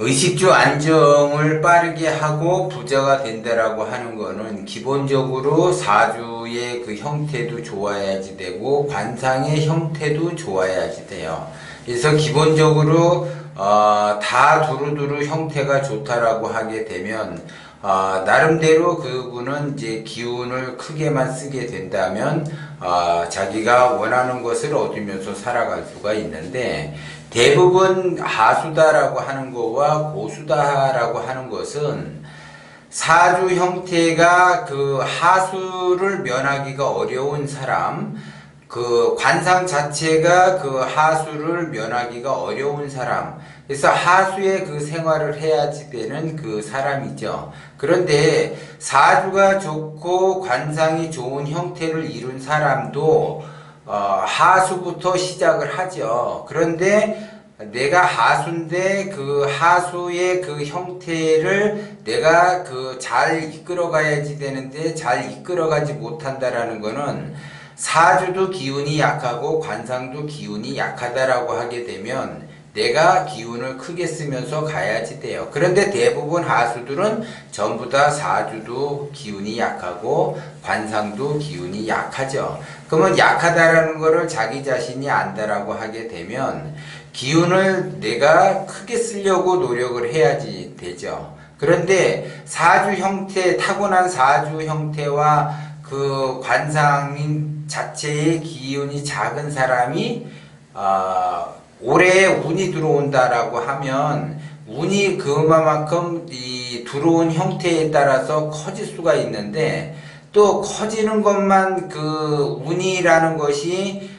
의식주 안정을 빠르게 하고 부자가 된다라고 하는 거는 기본적으로 사주의 그 형태도 좋아야지 되고 관상의 형태도 좋아야지 돼요. 그래서 기본적으로 다 두루두루 형태가 좋다라고 하게 되면 나름대로 그분은 이제 기운을 크게만 쓰게 된다면 자기가 원하는 것을 얻으면서 살아갈 수가 있는데, 대부분 하수다라고 하는 거와 고수다라고 하는 것은 사주 형태가 그 하수를 면하기가 어려운 사람, 그 관상 자체가 그 하수를 면하기가 어려운 사람, 그래서 하수의 그 생활을 해야지 되는 그 사람이죠. 그런데 사주가 좋고 관상이 좋은 형태를 이룬 사람도 하수부터 시작을 하죠. 그런데 내가 하수인데 그 하수의 그 형태를 내가 그 잘 이끌어 가야지 되는데 잘 이끌어가지 못한다라는 거는 사주도 기운이 약하고 관상도 기운이 약하다라고 하게 되면 내가 기운을 크게 쓰면서 가야지 돼요. 그런데 대부분 하수들은 전부 다 사주도 기운이 약하고 관상도 기운이 약하죠. 그러면 약하다라는 거를 자기 자신이 안다라고 하게 되면 기운을 내가 크게 쓰려고 노력을 해야지 되죠. 그런데 사주 형태, 타고난 사주 형태와 그 관상 자체의 기운이 작은 사람이 올해 운이 들어온다라고 하면 운이 그만큼 이 들어온 형태에 따라서 커질 수가 있는데, 또 커지는 것만 그 운이라는 것이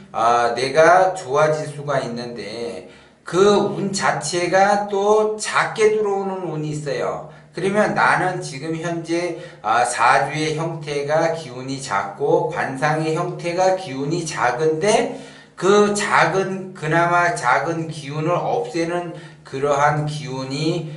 내가 좋아질 수가 있는데 그 운 자체가 또 작게 들어오는 운이 있어요. 그러면 나는 지금 현재 사주의 형태가 기운이 작고 관상의 형태가 기운이 작은데 그 그나마 작은 기운을 없애는 그러한 기운이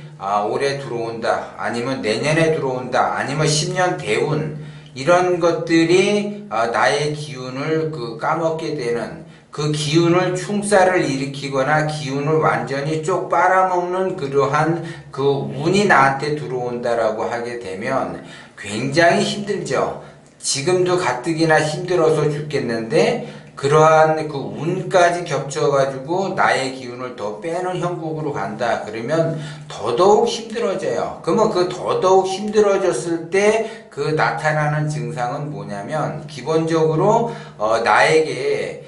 올해 들어온다, 아니면 내년에 들어온다, 아니면 10년 대운, 이런 것들이 나의 기운을 까먹게 되는, 그 기운을 충살을 일으키거나 기운을 완전히 쪽 빨아먹는 그러한 그 운이 나한테 들어온다라고 하게 되면 굉장히 힘들죠. 지금도 가뜩이나 힘들어서 죽겠는데 그러한 그 운까지 겹쳐가지고 나의 기운을 더 빼는 형국으로 간다. 그러면 더더욱 힘들어져요. 그러면 그 더더욱 힘들어졌을 때 그 나타나는 증상은 뭐냐면, 기본적으로 나에게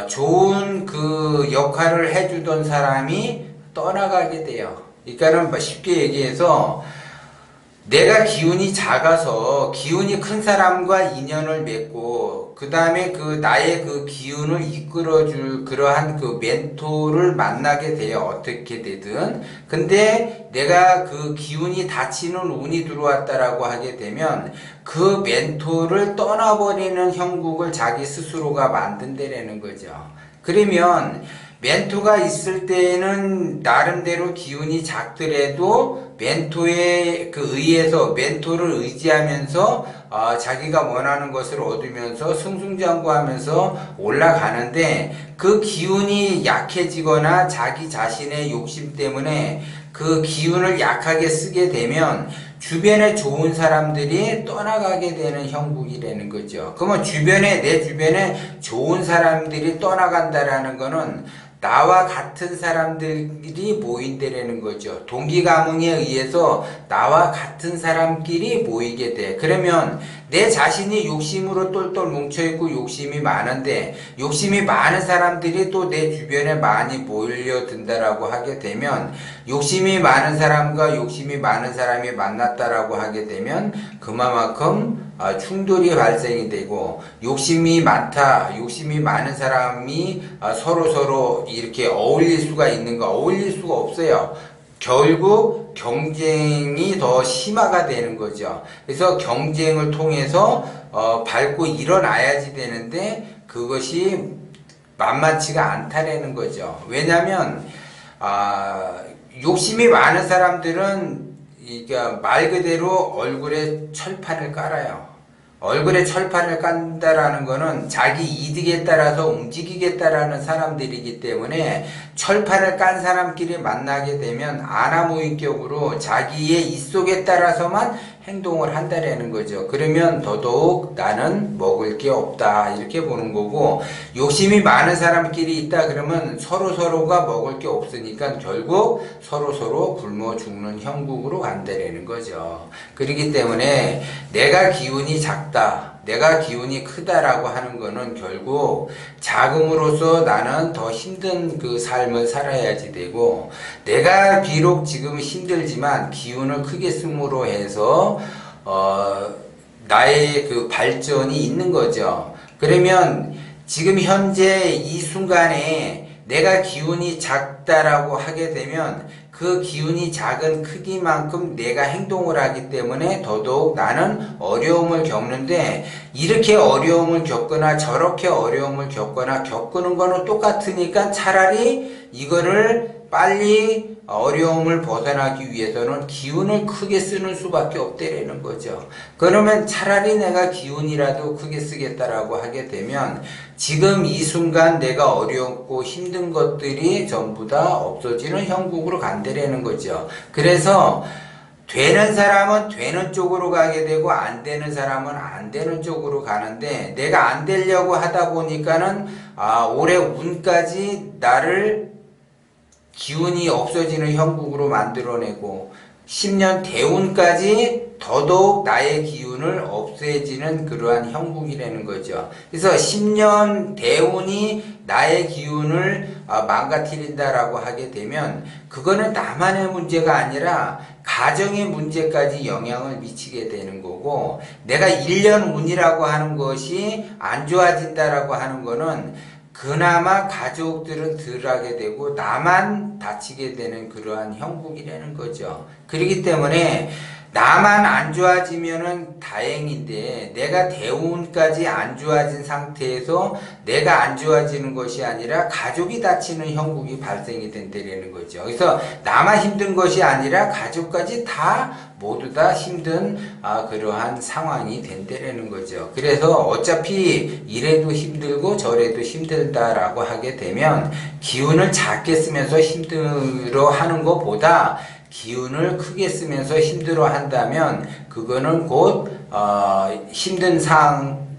좋은 그 역할을 해주던 사람이 떠나가게 돼요. 그러니까는 쉽게 얘기해서 내가 기운이 작아서 기운이 큰 사람과 인연을 맺고 그 다음에 그 나의 그 기운을 이끌어줄 그러한 그 멘토를 만나게 돼요. 어떻게 되든. 근데 내가 그 기운이 닫히는 운이 들어왔다라고 하게 되면 그 멘토를 떠나버리는 형국을 자기 스스로가 만든다라는 거죠. 그러면 멘토가 있을 때는 나름대로 기운이 작더라도 멘토에 의해서 멘토를 의지하면서 자기가 원하는 것을 얻으면서 승승장구하면서 올라가는데, 그 기운이 약해지거나 자기 자신의 욕심 때문에 그 기운을 약하게 쓰게 되면 주변에 좋은 사람들이 떠나가게 되는 형국이라는 거죠. 그러면 내 주변에 좋은 사람들이 떠나간다라는 거는 나와 같은 사람들이 모인다라는 거죠. 동기가문에 의해서 나와 같은 사람끼리 모이게 돼. 그러면 내 자신이 욕심으로 똘똘 뭉쳐있고 욕심이 많은데 욕심이 많은 사람들이 또 내 주변에 많이 몰려든다라고 하게 되면, 욕심이 많은 사람과 욕심이 많은 사람이 만났다라고 하게 되면 그만큼 충돌이 발생이 되고, 욕심이 많은 사람이 서로 이렇게 어울릴 수가 있는가? 어울릴 수가 없어요. 결국 경쟁이 더 심화가 되는 거죠. 그래서 경쟁을 통해서 밟고 일어나야지 되는데 그것이 만만치가 않다라는 거죠. 왜냐하면 욕심이 많은 사람들은 말 그대로 얼굴에 철판을 깔아요. 얼굴에 철판을 깐다라는 거는 자기 이득에 따라서 움직이겠다라는 사람들이기 때문에 철판을 깐 사람끼리 만나게 되면 아나무인격으로 자기의 입속에 따라서만 행동을 한다라는 거죠. 그러면 더더욱 나는 먹을 게 없다 이렇게 보는 거고, 욕심이 많은 사람끼리 있다 그러면 서로서로가 먹을 게 없으니까 결국 서로서로 굶어 죽는 형국으로 간다라는 거죠. 그렇기 때문에 내가 기운이 작다, 내가 기운이 크다라고 하는 거는 결국 작음으로써 나는 더 힘든 그 삶을 살아야지 되고, 내가 비록 지금 힘들지만 기운을 크게 쓰므로 해서 나의 그 발전이 있는 거죠. 그러면 지금 현재 이 순간에 내가 기운이 작다라고 하게 되면 그 기운이 작은 크기만큼 내가 행동을 하기 때문에 더더욱 나는 어려움을 겪는데, 이렇게 어려움을 겪거나 저렇게 어려움을 겪거나 겪는 거는 똑같으니까 차라리 이거를 빨리 어려움을 벗어나기 위해서는 기운을 크게 쓰는 수밖에 없다라는 거죠. 그러면 차라리 내가 기운이라도 크게 쓰겠다라고 하게 되면 지금 이 순간 내가 어렵고 힘든 것들이 전부 다 없어지는 형국으로 간다라는 거죠. 그래서 되는 사람은 되는 쪽으로 가게 되고 안 되는 사람은 안 되는 쪽으로 가는데, 내가 안 되려고 하다 보니까는 올해 운까지 나를 기운이 없어지는 형국으로 만들어내고 10년 대운까지 더더욱 나의 기운을 없애지는 그러한 형국이라는 거죠. 그래서 10년 대운이 나의 기운을 망가뜨린다라고 하게 되면 그거는 나만의 문제가 아니라 가정의 문제까지 영향을 미치게 되는 거고, 내가 1년 운이라고 하는 것이 안 좋아진다라고 하는 거는 그나마 가족들은 덜 하게 되고 나만 다치게 되는 그러한 형국이라는 거죠. 그렇기 때문에 나만 안 좋아지면은 다행인데, 내가 대운까지 안 좋아진 상태에서 내가 안 좋아지는 것이 아니라 가족이 다치는 형국이 발생이 된다는 거죠. 그래서 나만 힘든 것이 아니라 가족까지 다 모두 다 힘든 그러한 상황이 된다는 거죠. 그래서 어차피 이래도 힘들고 저래도 힘들다라고 하게 되면 기운을 작게 쓰면서 힘들어 하는 것보다 기운을 크게 쓰면서 힘들어 한다면 그거는 곧 힘든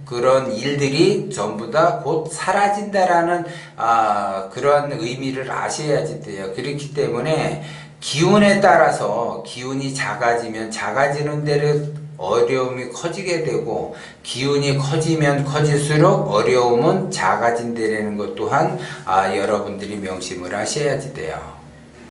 그런 일들이 전부 다 곧 사라진다라는 그런 의미를 아셔야지 돼요. 그렇기 때문에 기운에 따라서 기운이 작아지면 작아지는 대로 어려움이 커지게 되고, 기운이 커지면 커질수록 어려움은 작아진다는 것 또한 여러분들이 명심을 하셔야지 돼요.